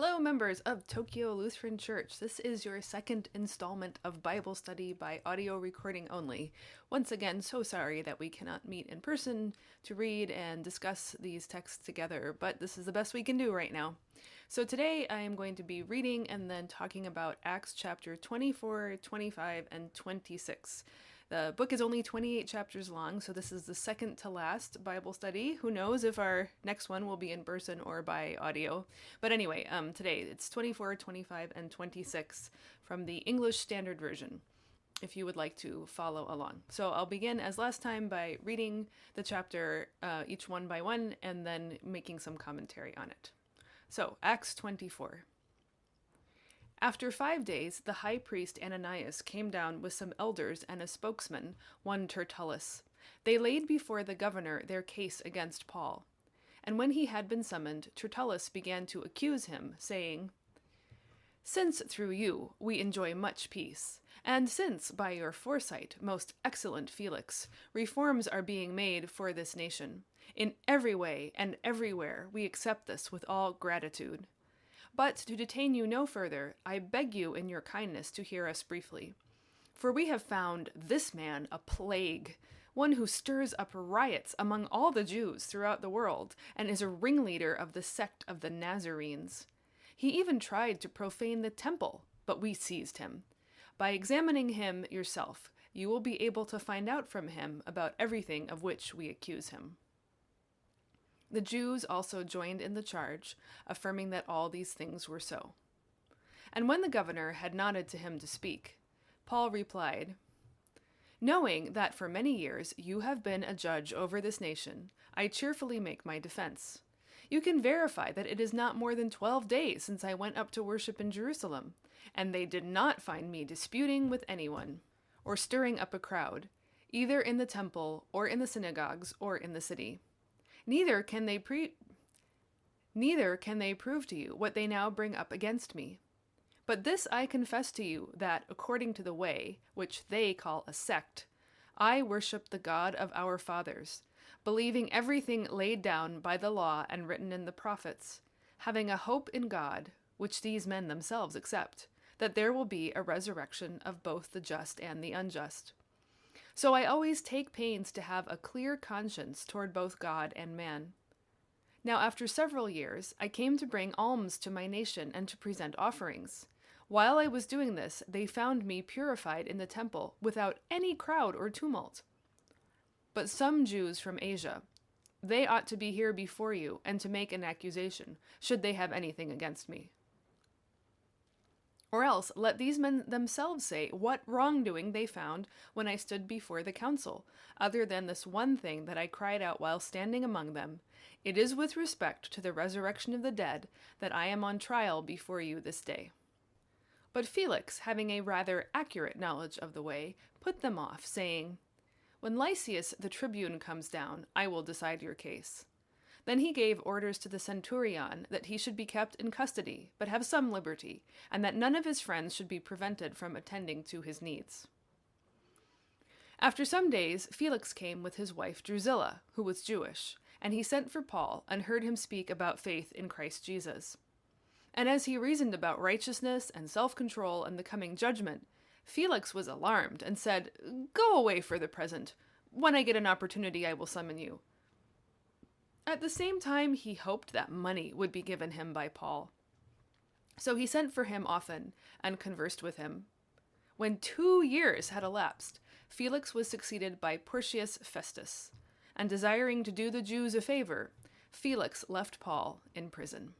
Hello, members of Tokyo Lutheran Church. This is your second installment of Bible study by audio recording only. Once again, so sorry that we cannot meet in person to read and discuss these texts together, but this is the best we can do right now. So today I am going to be reading and then talking about Acts chapter 24, 25, and 26. The book is only 28 chapters long, so this is the second to last Bible study. Who knows if our next one will be in person or by audio. But anyway, today it's 24, 25, and 26 from the English Standard Version, if you would like to follow along. So I'll begin as last time by reading the chapter each one by one and then making some commentary on it. So, Acts 24. After 5 days, the high priest Ananias came down with some elders and a spokesman, one Tertullus. They laid before the governor their case against Paul. And when he had been summoned, Tertullus began to accuse him, saying, "Since through you we enjoy much peace, and since by your foresight, most excellent Felix, reforms are being made for this nation, in every way and everywhere we accept this with all gratitude. But to detain you no further, I beg you in your kindness to hear us briefly. For we have found this man a plague, one who stirs up riots among all the Jews throughout the world, and is a ringleader of the sect of the Nazarenes. He even tried to profane the temple, but we seized him. By examining him yourself, you will be able to find out from him about everything of which we accuse him." The Jews also joined in the charge, affirming that all these things were so. And when the governor had nodded to him to speak, Paul replied, "Knowing that for many years you have been a judge over this nation, I cheerfully make my defense. You can verify that it is not more than 12 days since I went up to worship in Jerusalem, and they did not find me disputing with anyone, or stirring up a crowd, either in the temple, or in the synagogues, or in the city. Neither can they prove to you what they now bring up against me. But this I confess to you, that according to the way, which they call a sect, I worship the God of our fathers, believing everything laid down by the law and written in the prophets, having a hope in God, which these men themselves accept, that there will be a resurrection of both the just and the unjust. So I always take pains to have a clear conscience toward both God and man. Now after several years, I came to bring alms to my nation and to present offerings. While I was doing this, they found me purified in the temple, without any crowd or tumult. But some Jews from Asia, they ought to be here before you and to make an accusation, should they have anything against me. Or else let these men themselves say what wrongdoing they found when I stood before the council, other than this one thing that I cried out while standing among them. It is with respect to the resurrection of the dead that I am on trial before you this day." But Felix, having a rather accurate knowledge of the way, put them off, saying, "When Lysias the tribune comes down, I will decide your case." Then he gave orders to the centurion that he should be kept in custody, but have some liberty, and that none of his friends should be prevented from attending to his needs. After some days, Felix came with his wife Drusilla, who was Jewish, and he sent for Paul and heard him speak about faith in Christ Jesus. And as he reasoned about righteousness and self-control and the coming judgment, Felix was alarmed and said, "Go away for the present. When I get an opportunity, I will summon you." At the same time, he hoped that money would be given him by Paul. So he sent for him often and conversed with him. When 2 years had elapsed, Felix was succeeded by Porcius Festus, and desiring to do the Jews a favor, Felix left Paul in prison.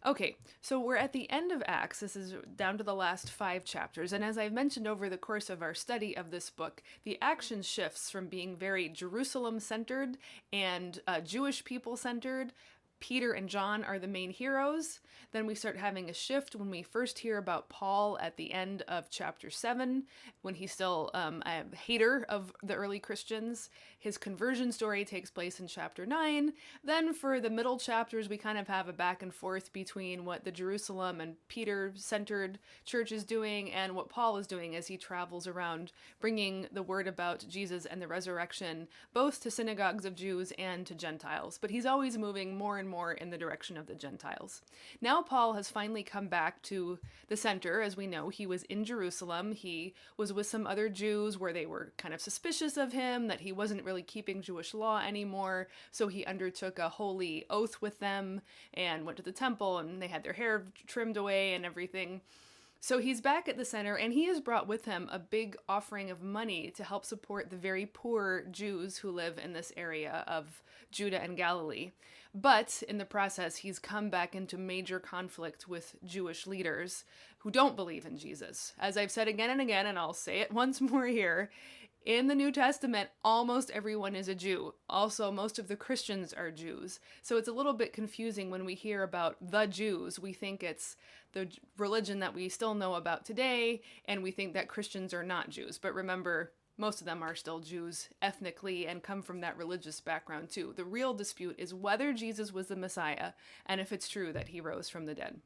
Okay, so we're at the end of Acts. This is down to the last 5 chapters, and as I've mentioned over the course of our study of this book, the action shifts from being very Jerusalem-centered and Jewish people-centered. Peter and John are the main heroes. Then we start having a shift when we first hear about Paul at the end of chapter 7, when he's still a hater of the early Christians. His conversion story takes place in chapter 9. Then for the middle chapters, we kind of have a back and forth between what the Jerusalem and Peter-centered church is doing and what Paul is doing as he travels around bringing the word about Jesus and the resurrection, both to synagogues of Jews and to Gentiles. But he's always moving more and more in the direction of the Gentiles. Now Paul has finally come back to the center. As we know, he was in Jerusalem. He was with some other Jews where they were kind of suspicious of him, that he wasn't really keeping Jewish law anymore. So he undertook a holy oath with them and went to the temple, and they had their hair trimmed away and everything. So he's back at the center, and he has brought with him a big offering of money to help support the very poor Jews who live in this area of Judah and Galilee. But in the process, he's come back into major conflict with Jewish leaders who don't believe in Jesus. As I've said again and again, and I'll say it once more here, in the New Testament, almost everyone is a Jew. Also, most of the Christians are Jews. So it's a little bit confusing when we hear about the Jews. We think it's the religion that we still know about today, and we think that Christians are not Jews. But remember, most of them are still Jews ethnically and come from that religious background too. The real dispute is whether Jesus was the Messiah, and if it's true that he rose from the dead.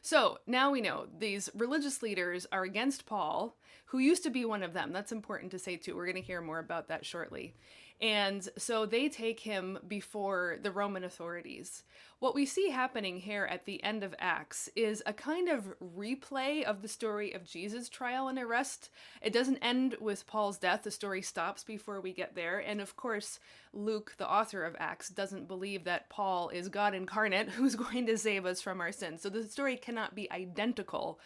So now we know these religious leaders are against Paul, who used to be one of them. That's important to say too. We're going to hear more about that shortly. And so they take him before the Roman authorities. What we see happening here at the end of Acts is a kind of replay of the story of Jesus' trial and arrest. It doesn't end with Paul's death. The story stops before we get there. And of course, Luke, the author of Acts, doesn't believe that Paul is God incarnate who's going to save us from our sins. So the story cannot be identical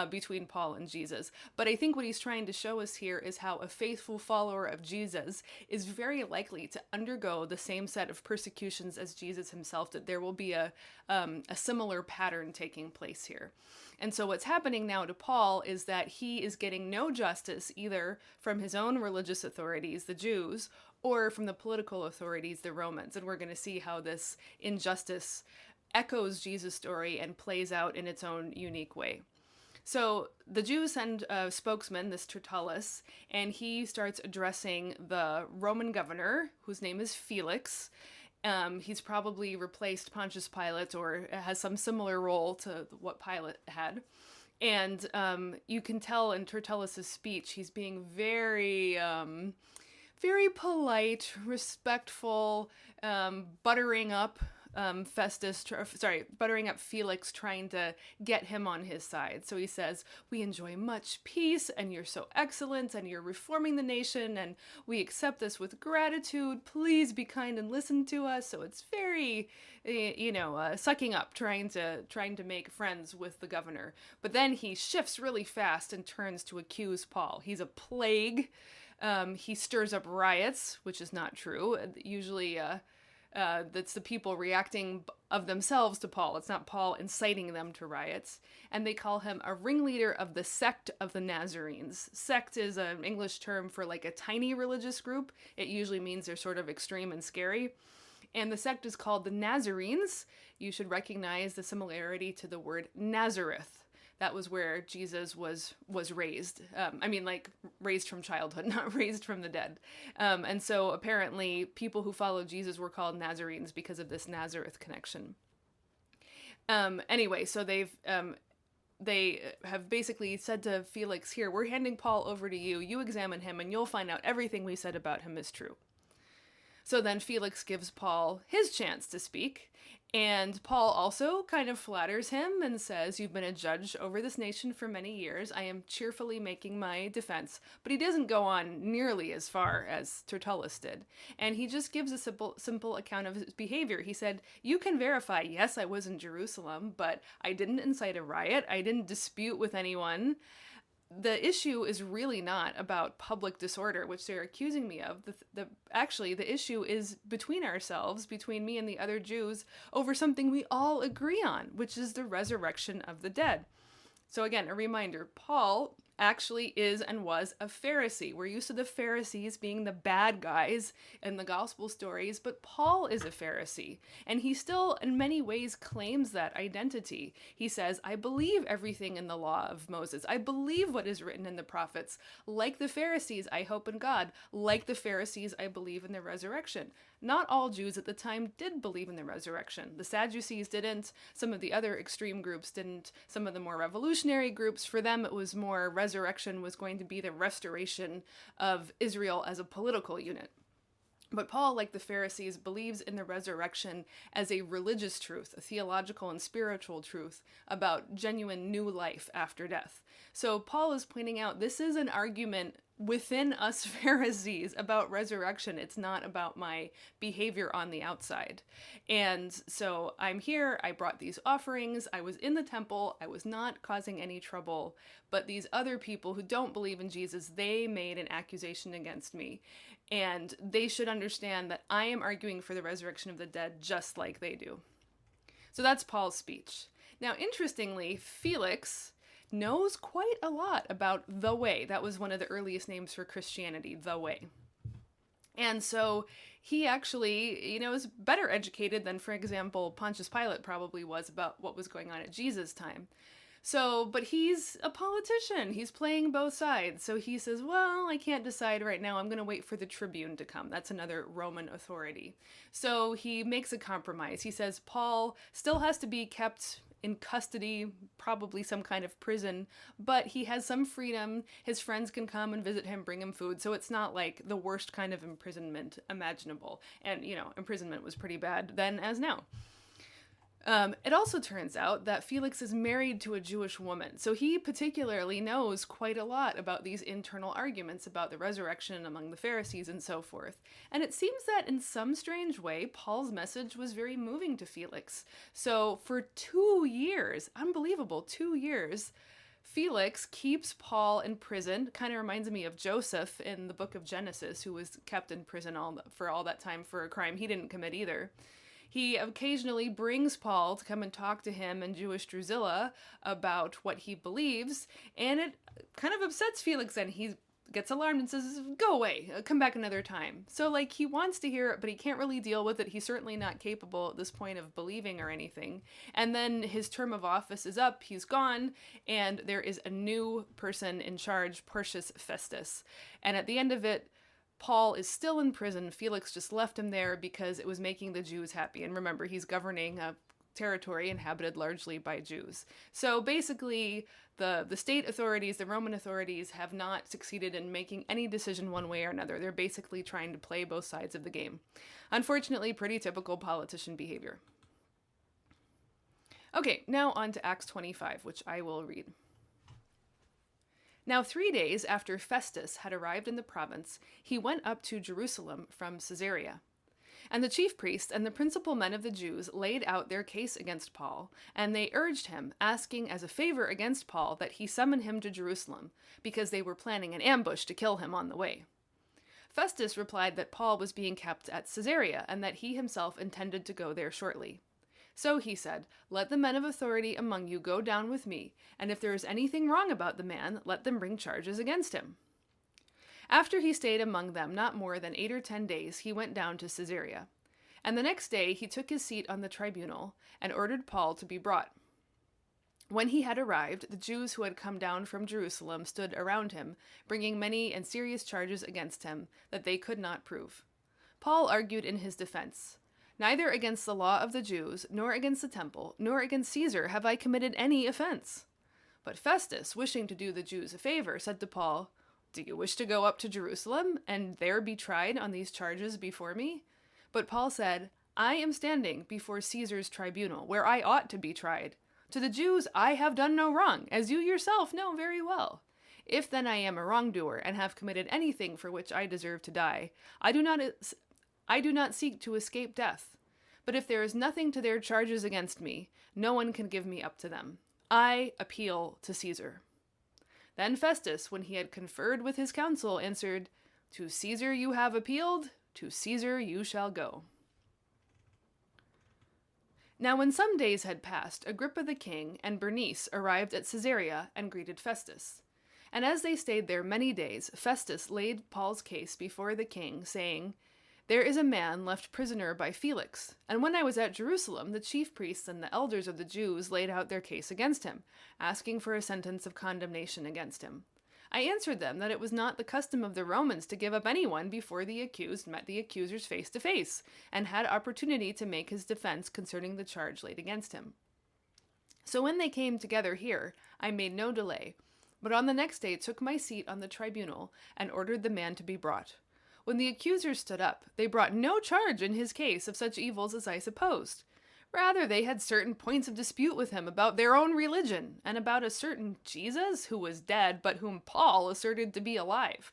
between Paul and Jesus. But I think what he's trying to show us here is how a faithful follower of Jesus is very likely to undergo the same set of persecutions as Jesus himself did. There will be a similar pattern taking place here. And so what's happening now to Paul is that he is getting no justice either from his own religious authorities, the Jews, or from the political authorities, the Romans. And we're going to see how this injustice echoes Jesus' story and plays out in its own unique way. So the Jews send a spokesman, this Tertullus, and he starts addressing the Roman governor, whose name is Felix. He's probably replaced Pontius Pilate or has some similar role to what Pilate had. And you can tell in Tertullus's speech, he's being very polite, respectful, buttering up buttering up Felix, trying to get him on his side. So he says, we enjoy much peace, and you're so excellent, and you're reforming the nation, and we accept this with gratitude. Please be kind and listen to us. So it's very, sucking up, trying to make friends with the governor. But then he shifts really fast and turns to accuse Paul. He's a plague. He stirs up riots, which is not true. Usually, that's the people reacting of themselves to Paul. It's not Paul inciting them to riots. And they call him a ringleader of the sect of the Nazarenes. Sect is an English term for like a tiny religious group. It usually means they're sort of extreme and scary. And the sect is called the Nazarenes. You should recognize the similarity to the word Nazareth. That was where Jesus was raised. Raised from childhood, not raised from the dead. And so apparently people who followed Jesus were called Nazarenes because of this Nazareth connection. So they have basically said to Felix, here, we're handing Paul over to you. You examine him and you'll find out everything we said about him is true. So then Felix gives Paul his chance to speak. And Paul also kind of flatters him and says, you've been a judge over this nation for many years. I am cheerfully making my defense. But he doesn't go on nearly as far as Tertullus did. And he just gives a simple account of his behavior. He said, you can verify, yes, I was in Jerusalem, but I didn't incite a riot. I didn't dispute with anyone. The issue is really not about public disorder, which they're accusing me of. Actually, the issue is between ourselves, between me and the other Jews, over something we all agree on, which is the resurrection of the dead. So again, a reminder, Paul actually is and was a Pharisee. We're used to the Pharisees being the bad guys in the gospel stories, but Paul is a Pharisee, and he still in many ways claims that identity. He says, I believe everything in the law of Moses. I believe what is written in the prophets. Like the Pharisees, I hope in God. Like the Pharisees, I believe in the resurrection. Not all Jews at the time did believe in the resurrection. The Sadducees didn't. Some of the other extreme groups didn't. Some of the more revolutionary groups, for them it was more resurrection was going to be the restoration of Israel as a political unit. But Paul, like the Pharisees, believes in the resurrection as a religious truth, a theological and spiritual truth about genuine new life after death. So Paul is pointing out this is an argument within us Pharisees about resurrection. It's not about my behavior on the outside. And so I'm here, I brought these offerings, I was in the temple, I was not causing any trouble, but these other people who don't believe in Jesus, they made an accusation against me. And they should understand that I am arguing for the resurrection of the dead just like they do. So that's Paul's speech. Now, interestingly, Felix knows quite a lot about the way. That was one of the earliest names for Christianity, the way. And so he actually, is better educated than, for example, Pontius Pilate probably was about what was going on at Jesus' time. So, but he's a politician. He's playing both sides. So he says, well, I can't decide right now. I'm going to wait for the tribune to come. That's another Roman authority. So he makes a compromise. He says Paul still has to be kept in custody, probably some kind of prison, but he has some freedom. His friends can come and visit him, bring him food. So it's not like the worst kind of imprisonment imaginable. And, imprisonment was pretty bad then as now. It also turns out that Felix is married to a Jewish woman, so he particularly knows quite a lot about these internal arguments about the resurrection among the Pharisees and so forth. And it seems that in some strange way, Paul's message was very moving to Felix. So for 2 years, unbelievable, 2 years, Felix keeps Paul in prison. Kind of reminds me of Joseph in the book of Genesis, who was kept in prison for all that time for a crime he didn't commit either. He occasionally brings Paul to come and talk to him and Jewish Drusilla about what he believes, and it kind of upsets Felix, and he gets alarmed and says, go away, come back another time. So, he wants to hear it, but he can't really deal with it. He's certainly not capable at this point of believing or anything. And then his term of office is up, he's gone, and there is a new person in charge, Porcius Festus. And at the end of it, Paul is still in prison. Felix just left him there because it was making the Jews happy. And remember, he's governing a territory inhabited largely by Jews. So basically, the state authorities, the Roman authorities, have not succeeded in making any decision one way or another. They're basically trying to play both sides of the game. Unfortunately, pretty typical politician behavior. Okay, now on to Acts 25, which I will read. Now 3 days after Festus had arrived in the province, he went up to Jerusalem from Caesarea. And the chief priests and the principal men of the Jews laid out their case against Paul, and they urged him, asking as a favor against Paul that he summon him to Jerusalem, because they were planning an ambush to kill him on the way. Festus replied that Paul was being kept at Caesarea, and that he himself intended to go there shortly. So he said, let the men of authority among you go down with me, and if there is anything wrong about the man, let them bring charges against him. After he stayed among them not more than 8 or 10 days, he went down to Caesarea. And the next day he took his seat on the tribunal, and ordered Paul to be brought. When he had arrived, the Jews who had come down from Jerusalem stood around him, bringing many and serious charges against him that they could not prove. Paul argued in his defense, neither against the law of the Jews, nor against the temple, nor against Caesar have I committed any offense. But Festus, wishing to do the Jews a favor, said to Paul, do you wish to go up to Jerusalem, and there be tried on these charges before me? But Paul said, I am standing before Caesar's tribunal, where I ought to be tried. To the Jews I have done no wrong, as you yourself know very well. If then I am a wrongdoer, and have committed anything for which I deserve to die, I do not seek to escape death. But if there is nothing to their charges against me, no one can give me up to them. I appeal to Caesar. Then Festus, when he had conferred with his council, answered, to Caesar you have appealed, to Caesar you shall go. Now when some days had passed, Agrippa the king and Bernice arrived at Caesarea and greeted Festus. And as they stayed there many days, Festus laid Paul's case before the king, saying, there is a man left prisoner by Felix, and when I was at Jerusalem, the chief priests and the elders of the Jews laid out their case against him, asking for a sentence of condemnation against him. I answered them that it was not the custom of the Romans to give up anyone before the accused met the accusers face to face, and had opportunity to make his defense concerning the charge laid against him. So when they came together here, I made no delay, but on the next day took my seat on the tribunal, and ordered the man to be brought. When the accusers stood up, they brought no charge in his case of such evils as I supposed. Rather, they had certain points of dispute with him about their own religion, and about a certain Jesus who was dead, but whom Paul asserted to be alive.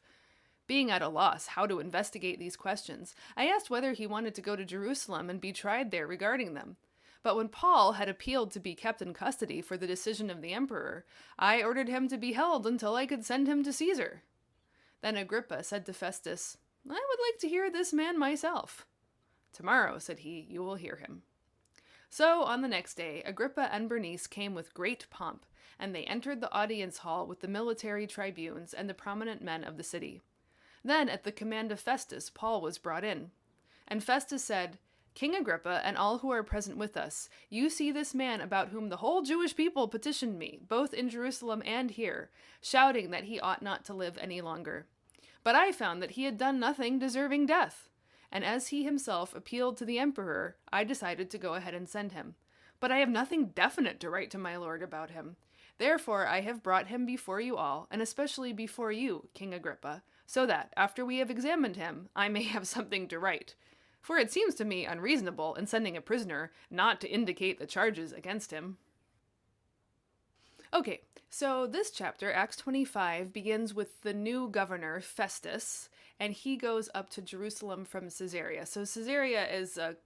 Being at a loss how to investigate these questions, I asked whether he wanted to go to Jerusalem and be tried there regarding them. But when Paul had appealed to be kept in custody for the decision of the emperor, I ordered him to be held until I could send him to Caesar. Then Agrippa said to Festus, I would like to hear this man myself. Tomorrow, said he, you will hear him. So on the next day, Agrippa and Bernice came with great pomp, and they entered the audience hall with the military tribunes and the prominent men of the city. Then, at the command of Festus, Paul was brought in. And Festus said, King Agrippa and all who are present with us, you see this man about whom the whole Jewish people petitioned me, both in Jerusalem and here, shouting that he ought not to live any longer. But I found that he had done nothing deserving death. And as he himself appealed to the emperor, I decided to go ahead and send him. But I have nothing definite to write to my lord about him. Therefore I have brought him before you all, and especially before you, King Agrippa, so that, after we have examined him, I may have something to write. For it seems to me unreasonable in sending a prisoner not to indicate the charges against him. Okay, so this chapter, Acts 25, begins with the new governor, Festus, and he goes up to Jerusalem from Caesarea. So Caesarea is a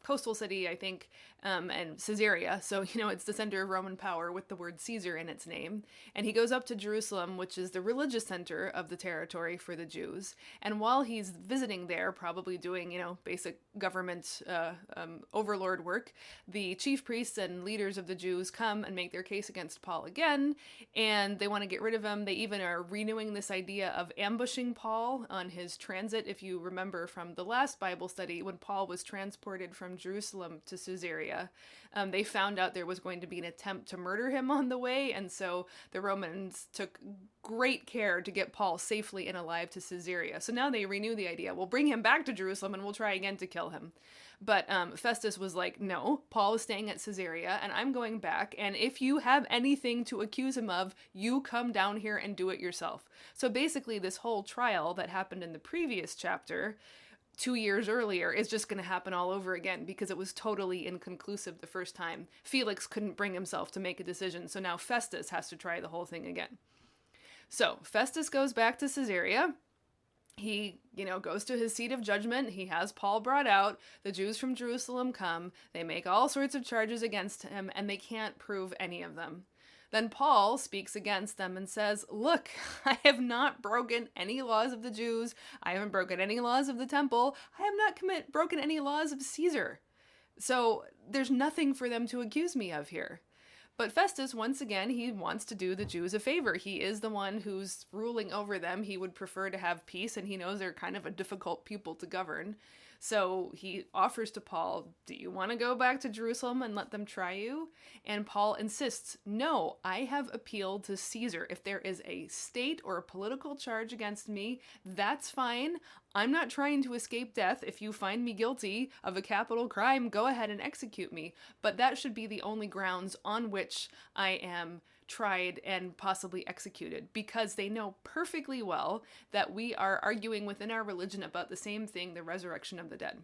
coastal city, I think, and Caesarea, so, it's the center of Roman power with the word Caesar in its name. And he goes up to Jerusalem, which is the religious center of the territory for the Jews. And while he's visiting there, probably doing, basic government overlord work, the chief priests and leaders of the Jews come and make their case against Paul again, and they want to get rid of him. They even are renewing this idea of ambushing Paul on his transit. If you remember from the last Bible study, when Paul was transported from Jerusalem to Caesarea, they found out there was going to be an attempt to murder him on the way, and so the Romans took great care to get Paul safely and alive to Caesarea. So now they renew the idea, we'll bring him back to Jerusalem and we'll try again to kill him. But Festus was like, no, Paul is staying at Caesarea and I'm going back, and if you have anything to accuse him of, you come down here and do it yourself. So basically this whole trial that happened in the previous chapter 2 years earlier is just going to happen all over again because it was totally inconclusive the first time. Felix couldn't bring himself to make a decision, so now Festus has to try the whole thing again. So Festus goes back to Caesarea. He, goes to his seat of judgment. He has Paul brought out. The Jews from Jerusalem come. They make all sorts of charges against him, and they can't prove any of them. Then Paul speaks against them and says, look, I have not broken any laws of the Jews. I haven't broken any laws of the temple. I have not broken any laws of Caesar. So there's nothing for them to accuse me of here. But Festus, once again, he wants to do the Jews a favor. He is the one who's ruling over them. He would prefer to have peace, and he knows they're kind of a difficult people to govern. So he offers to Paul, do you want to go back to Jerusalem and let them try you? And Paul insists, no, I have appealed to Caesar. If there is a state or a political charge against me, that's fine. I'm not trying to escape death. If you find me guilty of a capital crime, go ahead and execute me. But that should be the only grounds on which I am tried and possibly executed, because they know perfectly well that we are arguing within our religion about the same thing, the resurrection of the dead.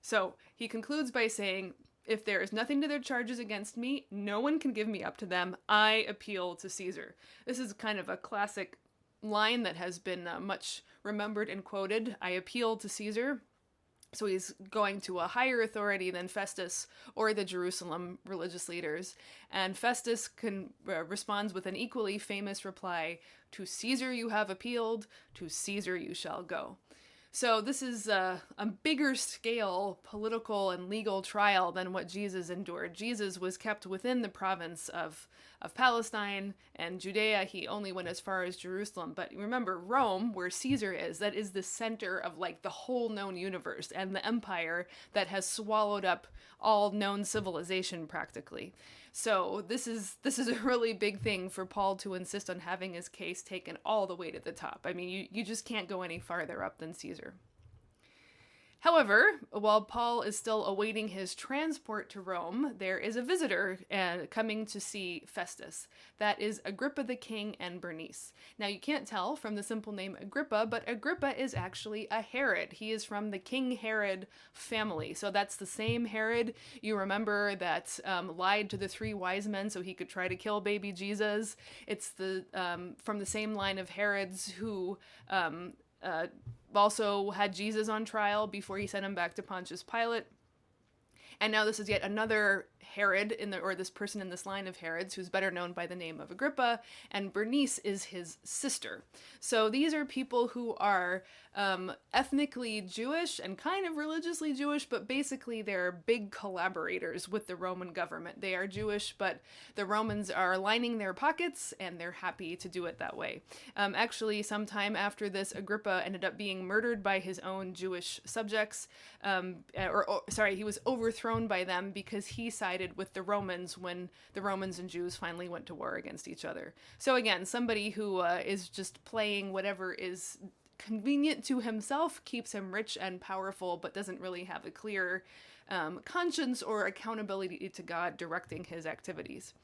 So he concludes by saying, if there is nothing to their charges against me, no one can give me up to them. I appeal to Caesar. This is kind of a classic line that has been much remembered and quoted. I appeal to Caesar. So he's going to a higher authority than Festus or the Jerusalem religious leaders. And Festus responds with an equally famous reply, to Caesar you have appealed, to Caesar you shall go. So this is a bigger scale political and legal trial than what Jesus endured. Jesus was kept within the province of Palestine and Judea. He only went as far as Jerusalem. But remember, Rome, where Caesar is, that is the center of the whole known universe and the empire that has swallowed up all known civilization practically. So this is a really big thing for Paul to insist on having his case taken all the way to the top. I mean, you just can't go any farther up than Caesar. However, while Paul is still awaiting his transport to Rome, there is a visitor coming to see Festus. That is Agrippa the king and Bernice. Now, you can't tell from the simple name Agrippa, but Agrippa is actually a Herod. He is from the King Herod family. So that's the same Herod you remember that lied to the three wise men so he could try to kill baby Jesus. It's the from the same line of Herods who also had Jesus on trial before he sent him back to Pontius Pilate. And now this is yet another Herod this person in this line of Herods who's better known by the name of Agrippa, and Bernice is his sister. So these are people who are ethnically Jewish and kind of religiously Jewish, but basically they're big collaborators with the Roman government. They are Jewish, but the Romans are lining their pockets, and they're happy to do it that way. Actually, sometime after this, Agrippa ended up being murdered by his own Jewish subjects, he was overthrown by them because he sided with the Romans when the Romans and Jews finally went to war against each other. So again, somebody who is just playing whatever is convenient to himself, keeps him rich and powerful, but doesn't really have a clear conscience or accountability to God directing his activities.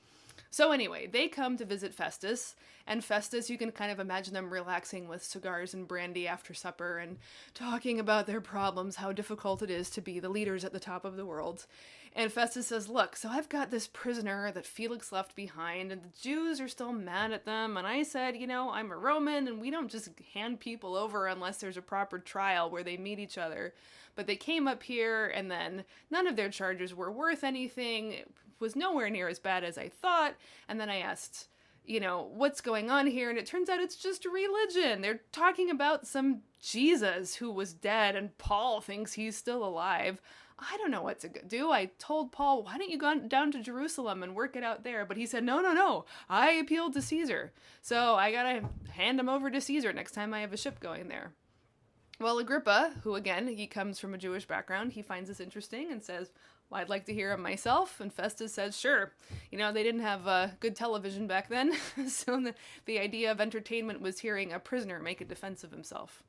So anyway, they come to visit Festus, and Festus, you can kind of imagine them relaxing with cigars and brandy after supper and talking about their problems, how difficult it is to be the leaders at the top of the world. And Festus says, look, so I've got this prisoner that Felix left behind, and the Jews are still mad at them, and I said, I'm a Roman, and we don't just hand people over unless there's a proper trial where they meet each other. But they came up here, and then none of their charges were worth anything. It was nowhere near as bad as I thought. And then I asked, what's going on here? And it turns out it's just religion. They're talking about some Jesus who was dead, and Paul thinks he's still alive. I don't know what to do. I told Paul, why don't you go down to Jerusalem and work it out there? But he said, no, I appealed to Caesar. So I gotta hand him over to Caesar next time I have a ship going there. Well, Agrippa, who again, he comes from a Jewish background, he finds this interesting and says, well, I'd like to hear him myself. And Festus says, sure. They didn't have good television back then. So the idea of entertainment was hearing a prisoner make a defense of himself.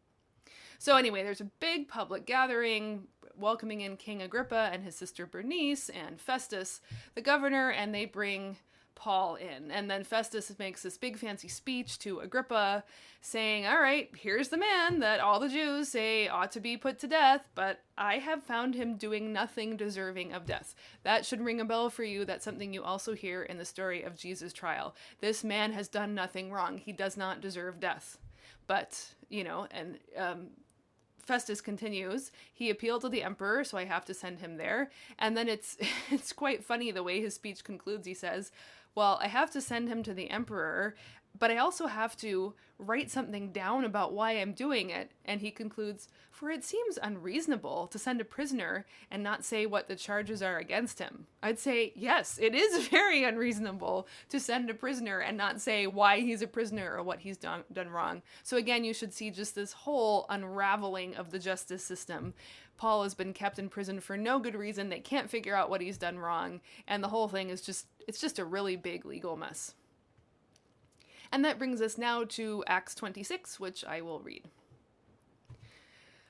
So anyway, there's a big public gathering welcoming in King Agrippa and his sister Bernice and Festus, the governor, and they bring Paul in. And then Festus makes this big fancy speech to Agrippa saying, all right, here's the man that all the Jews say ought to be put to death, but I have found him doing nothing deserving of death. That should ring a bell for you. That's something you also hear in the story of Jesus' trial. This man has done nothing wrong. He does not deserve death. But, Festus continues, he appealed to the emperor, so I have to send him there. And then it's quite funny the way his speech concludes. He says, well, I have to send him to the emperor, but I also have to write something down about why I'm doing it. And he concludes, for it seems unreasonable to send a prisoner and not say what the charges are against him. I'd say, yes, it is very unreasonable to send a prisoner and not say why he's a prisoner or what he's done wrong. So again, you should see just this whole unraveling of the justice system. Paul has been kept in prison for no good reason. They can't figure out what he's done wrong. And the whole thing is it's just a really big legal mess. And that brings us now to Acts 26, which I will read.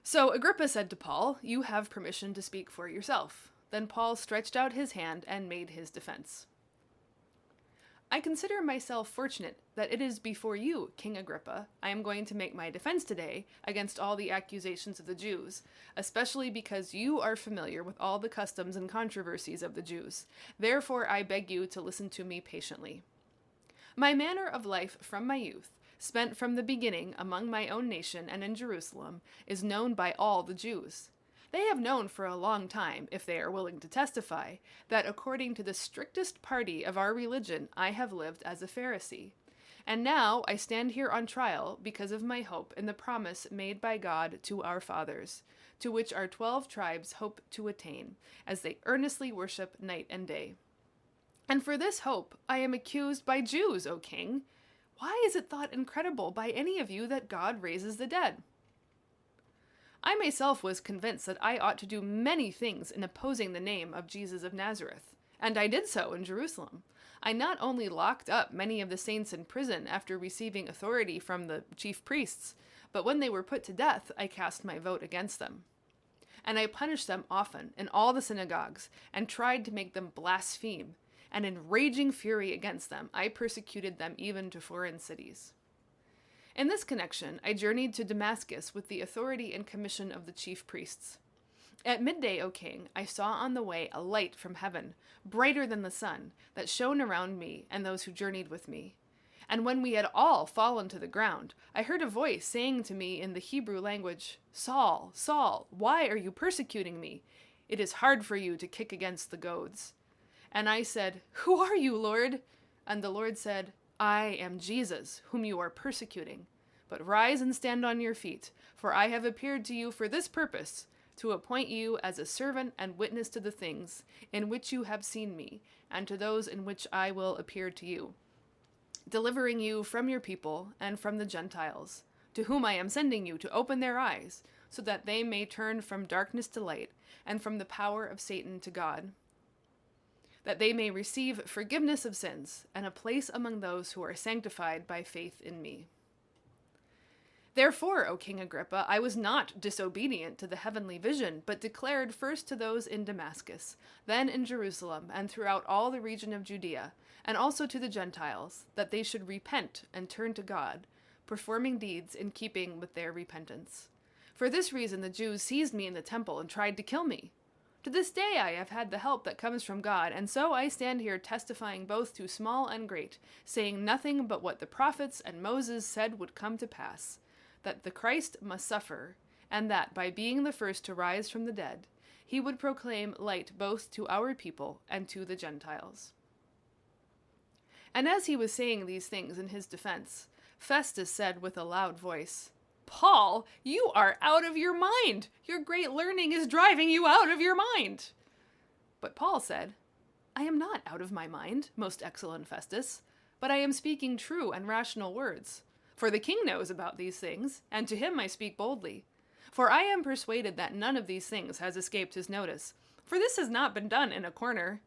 So Agrippa said to Paul, you have permission to speak for yourself. Then Paul stretched out his hand and made his defense. I consider myself fortunate that it is before you, King Agrippa, I am going to make my defense today against all the accusations of the Jews, especially because you are familiar with all the customs and controversies of the Jews. Therefore, I beg you to listen to me patiently. My manner of life from my youth, spent from the beginning among my own nation and in Jerusalem, is known by all the Jews. They have known for a long time, if they are willing to testify, that according to the strictest party of our religion, I have lived as a Pharisee. And now I stand here on trial because of my hope in the promise made by God to our fathers, to which our 12 tribes hope to attain, as they earnestly worship night and day. And for this hope I am accused by Jews, O king. Why is it thought incredible by any of you that God raises the dead? I myself was convinced that I ought to do many things in opposing the name of Jesus of Nazareth, and I did so in Jerusalem. I not only locked up many of the saints in prison after receiving authority from the chief priests, but when they were put to death, I cast my vote against them. And I punished them often in all the synagogues, and tried to make them blaspheme. And in raging fury against them, I persecuted them even to foreign cities. In this connection, I journeyed to Damascus with the authority and commission of the chief priests. At midday, O king, I saw on the way a light from heaven, brighter than the sun, that shone around me and those who journeyed with me. And when we had all fallen to the ground, I heard a voice saying to me in the Hebrew language, Saul, Saul, why are you persecuting me? It is hard for you to kick against the goads. And I said, Who are you, Lord? And the Lord said, I am Jesus, whom you are persecuting. But rise and stand on your feet, for I have appeared to you for this purpose, to appoint you as a servant and witness to the things in which you have seen me, and to those in which I will appear to you, delivering you from your people and from the Gentiles, to whom I am sending you to open their eyes, so that they may turn from darkness to light, and from the power of Satan to God, that they may receive forgiveness of sins, and a place among those who are sanctified by faith in me. Therefore, O King Agrippa, I was not disobedient to the heavenly vision, but declared first to those in Damascus, then in Jerusalem, and throughout all the region of Judea, and also to the Gentiles, that they should repent and turn to God, performing deeds in keeping with their repentance. For this reason the Jews seized me in the temple and tried to kill me. To this day I have had the help that comes from God, and so I stand here testifying both to small and great, saying nothing but what the prophets and Moses said would come to pass, that the Christ must suffer, and that, by being the first to rise from the dead, he would proclaim light both to our people and to the Gentiles. And as he was saying these things in his defense, Festus said with a loud voice, Paul, you are out of your mind! Your great learning is driving you out of your mind! But Paul said, I am not out of my mind, most excellent Festus, but I am speaking true and rational words. For the king knows about these things, and to him I speak boldly. For I am persuaded that none of these things has escaped his notice, for this has not been done in a corner.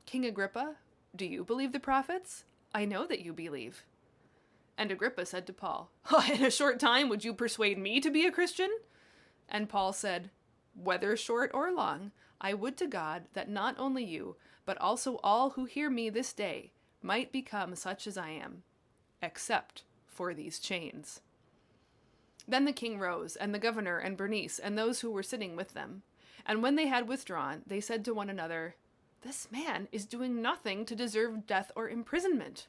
King Agrippa, do you believe the prophets? I know that you believe. And Agrippa said to Paul, In a short time would you persuade me to be a Christian? And Paul said, Whether short or long, I would to God that not only you, but also all who hear me this day, might become such as I am, except for these chains. Then the king rose, and the governor and Bernice, and those who were sitting with them. And when they had withdrawn, they said to one another, This man is doing nothing to deserve death or imprisonment.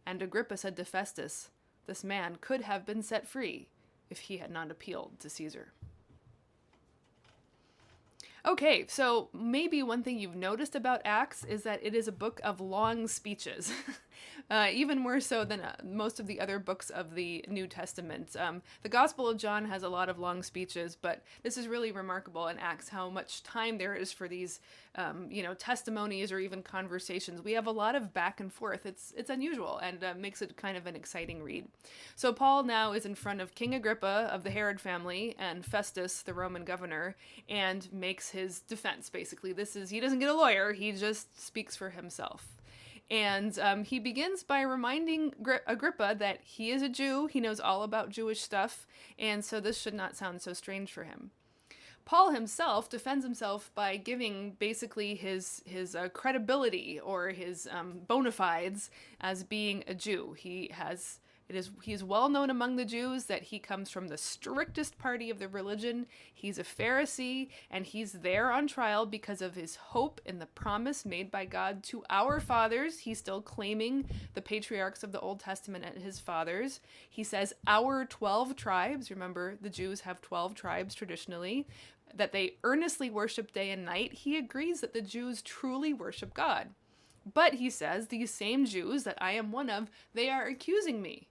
And Agrippa said to Festus, This man could have been set free if he had not appealed to Caesar. Okay, so maybe one thing you've noticed about Acts is that it is a book of long speeches, even more so than most of the other books of the New Testament. The Gospel of John has a lot of long speeches, but this is really remarkable in Acts how much time there is for these, testimonies or even conversations. We have a lot of back and forth. It's unusual and makes it kind of an exciting read. So Paul now is in front of King Agrippa of the Herod family and Festus, the Roman governor, and makes his defense, basically. He doesn't get a lawyer, he just speaks for himself. And he begins by reminding Agrippa that he is a Jew, he knows all about Jewish stuff, and so this should not sound so strange for him. Paul himself defends himself by giving basically his credibility or his bona fides as being a Jew. He is well known among the Jews that he comes from the strictest party of the religion. He's a Pharisee, and he's there on trial because of his hope in the promise made by God to our fathers. He's still claiming the patriarchs of the Old Testament as his fathers. He says our 12 tribes, remember the Jews have 12 tribes traditionally, that they earnestly worship day and night. He agrees that the Jews truly worship God. But he says, these same Jews that I am one of, they are accusing me.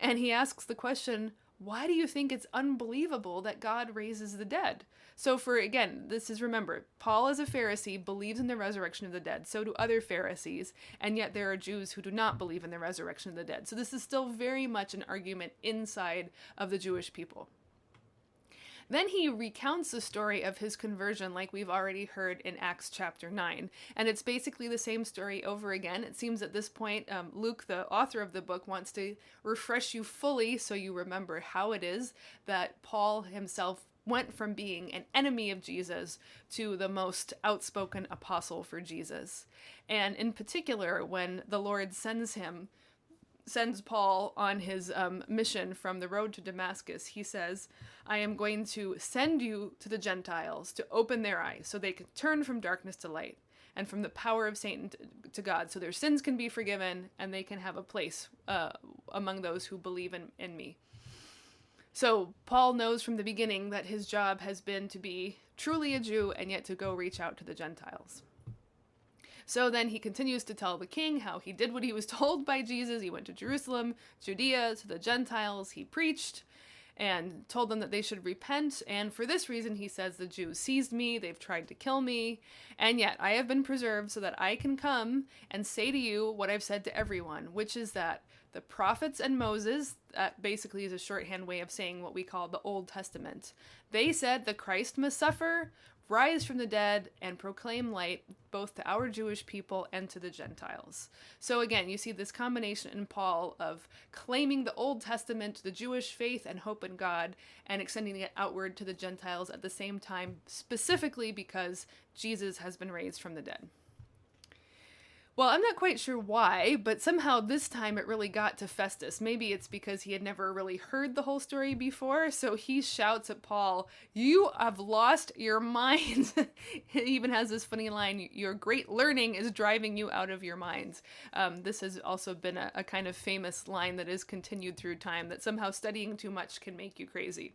And he asks the question, why do you think it's unbelievable that God raises the dead? So remember, Paul as a Pharisee believes in the resurrection of the dead. So do other Pharisees. And yet there are Jews who do not believe in the resurrection of the dead. So this is still very much an argument inside of the Jewish people. Then he recounts the story of his conversion like we've already heard in Acts chapter 9. And it's basically the same story over again. It seems at this point, Luke, the author of the book, wants to refresh you fully so you remember how it is that Paul himself went from being an enemy of Jesus to the most outspoken apostle for Jesus. And in particular, when the Lord sends Paul on his mission from the road to Damascus, he says, I am going to send you to the Gentiles to open their eyes so they can turn from darkness to light and from the power of Satan to God, so their sins can be forgiven and they can have a place among those who believe in me. So Paul knows from the beginning that his job has been to be truly a Jew and yet to go reach out to the Gentiles. So then he continues to tell the king how he did what he was told by Jesus. He went to Jerusalem, Judea, to the Gentiles. He preached and told them that they should repent. And for this reason, he says, the Jews seized me. They've tried to kill me. And yet I have been preserved so that I can come and say to you what I've said to everyone, which is that the prophets and Moses, that basically is a shorthand way of saying what we call the Old Testament, they said the Christ must suffer, rise from the dead, and proclaim light both to our Jewish people and to the Gentiles. So again, you see this combination in Paul of claiming the Old Testament, the Jewish faith and hope in God, and extending it outward to the Gentiles at the same time, specifically because Jesus has been raised from the dead. Well, I'm not quite sure why, but somehow this time it really got to Festus. Maybe it's because he had never really heard the whole story before, so he shouts at Paul, "You have lost your mind." He even has this funny line, "Your great learning is driving you out of your minds." This has also been a kind of famous line that is continued through time, that somehow studying too much can make you crazy.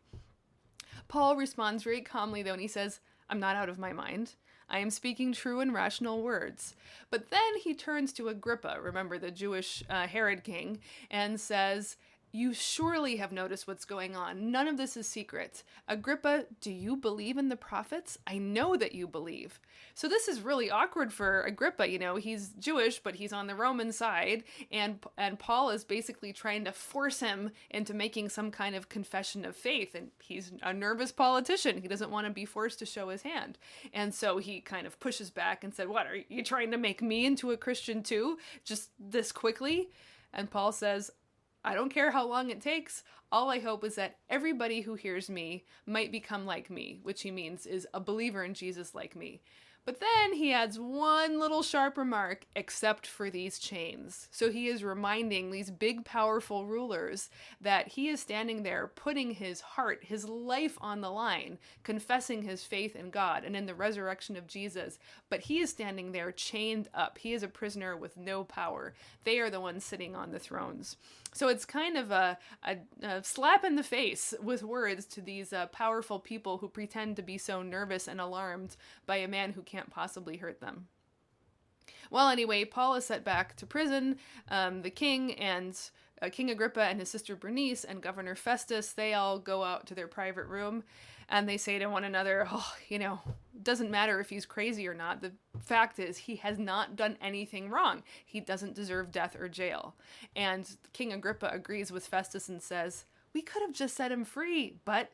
Paul responds very calmly, though, and he says, "I'm not out of my mind. I am speaking true and rational words." But then he turns to Agrippa, remember the Jewish Herod king, and says, "You surely have noticed what's going on. None of this is secret. Agrippa, do you believe in the prophets? I know that you believe." So this is really awkward for Agrippa. You know, he's Jewish, but he's on the Roman side, and Paul is basically trying to force him into making some kind of confession of faith, and he's a nervous politician. He doesn't want to be forced to show his hand. And so he kind of pushes back and said, "What, are you trying to make me into a Christian too, just this quickly?" And Paul says, "I don't care how long it takes. All I hope is that everybody who hears me might become like me," which he means is a believer in Jesus like me. But then he adds one little sharp remark, "except for these chains." So he is reminding these big, powerful rulers that he is standing there putting his heart, his life on the line, confessing his faith in God and in the resurrection of Jesus. But he is standing there chained up. He is a prisoner with no power. They are the ones sitting on the thrones. So it's kind of a slap in the face with words to these powerful people who pretend to be so nervous and alarmed by a man who can't possibly hurt them. Well, anyway, Paul is sent back to prison. The king and King Agrippa and his sister Bernice and Governor Festus, they all go out to their private room and they say to one another, it doesn't matter if he's crazy or not. The fact is he has not done anything wrong. He doesn't deserve death or jail. And King Agrippa agrees with Festus and says, "We could have just set him free, but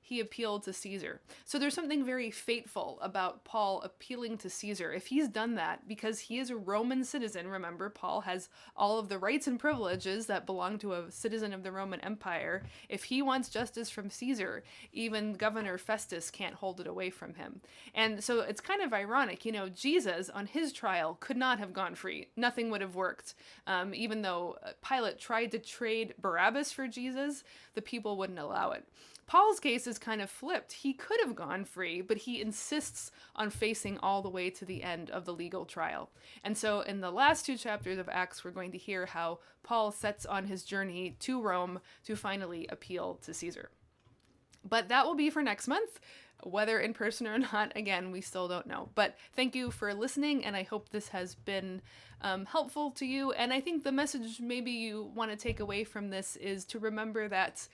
he appealed to Caesar." So there's something very fateful about Paul appealing to Caesar. If he's done that because he is a Roman citizen, remember, Paul has all of the rights and privileges that belong to a citizen of the Roman Empire. If he wants justice from Caesar, even Governor Festus can't hold it away from him. And so it's kind of ironic, Jesus on his trial could not have gone free. Nothing would have worked. Even though Pilate tried to trade Barabbas for Jesus, the people wouldn't allow it. Paul's case is kind of flipped. He could have gone free, but he insists on facing all the way to the end of the legal trial. And so in the last 2 chapters of Acts, we're going to hear how Paul sets on his journey to Rome to finally appeal to Caesar. But that will be for next month. Whether in person or not, again, we still don't know. But thank you for listening, and I hope this has been helpful to you. And I think the message maybe you want to take away from this is to remember that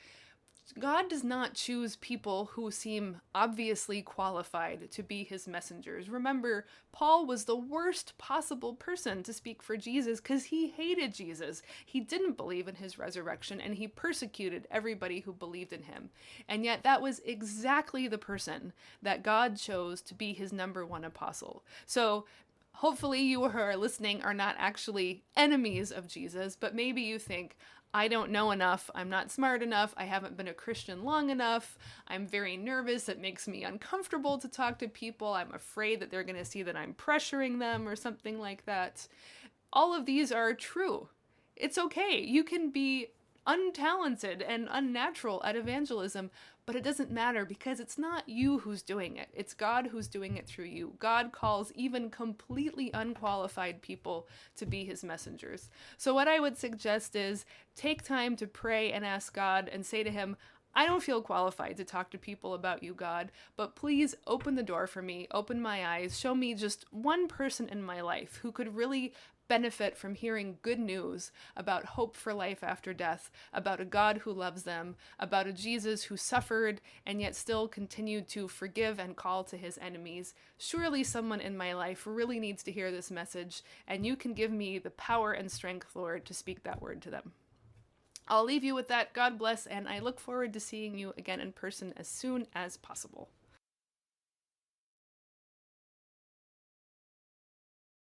God does not choose people who seem obviously qualified to be his messengers. Remember, Paul was the worst possible person to speak for Jesus because he hated Jesus. He didn't believe in his resurrection, and he persecuted everybody who believed in him. And yet that was exactly the person that God chose to be his number 1 apostle. So hopefully you who are listening are not actually enemies of Jesus, but maybe you think, I don't know enough, I'm not smart enough, I haven't been a Christian long enough, I'm very nervous, it makes me uncomfortable to talk to people, I'm afraid that they're going to see that I'm pressuring them or something like that. All of these are true. It's okay. You can be untalented and unnatural at evangelism, but it doesn't matter because it's not you who's doing it. It's God who's doing it through you. God calls even completely unqualified people to be his messengers. So what I would suggest is take time to pray and ask God and say to him, I don't feel qualified to talk to people about you, God, but please open the door for me, open my eyes, show me just one person in my life who could really benefit from hearing good news about hope for life after death, about a God who loves them, about a Jesus who suffered and yet still continued to forgive and call to his enemies. Surely someone in my life really needs to hear this message, and you can give me the power and strength, Lord, to speak that word to them. I'll leave you with that. God bless, and I look forward to seeing you again in person as soon as possible.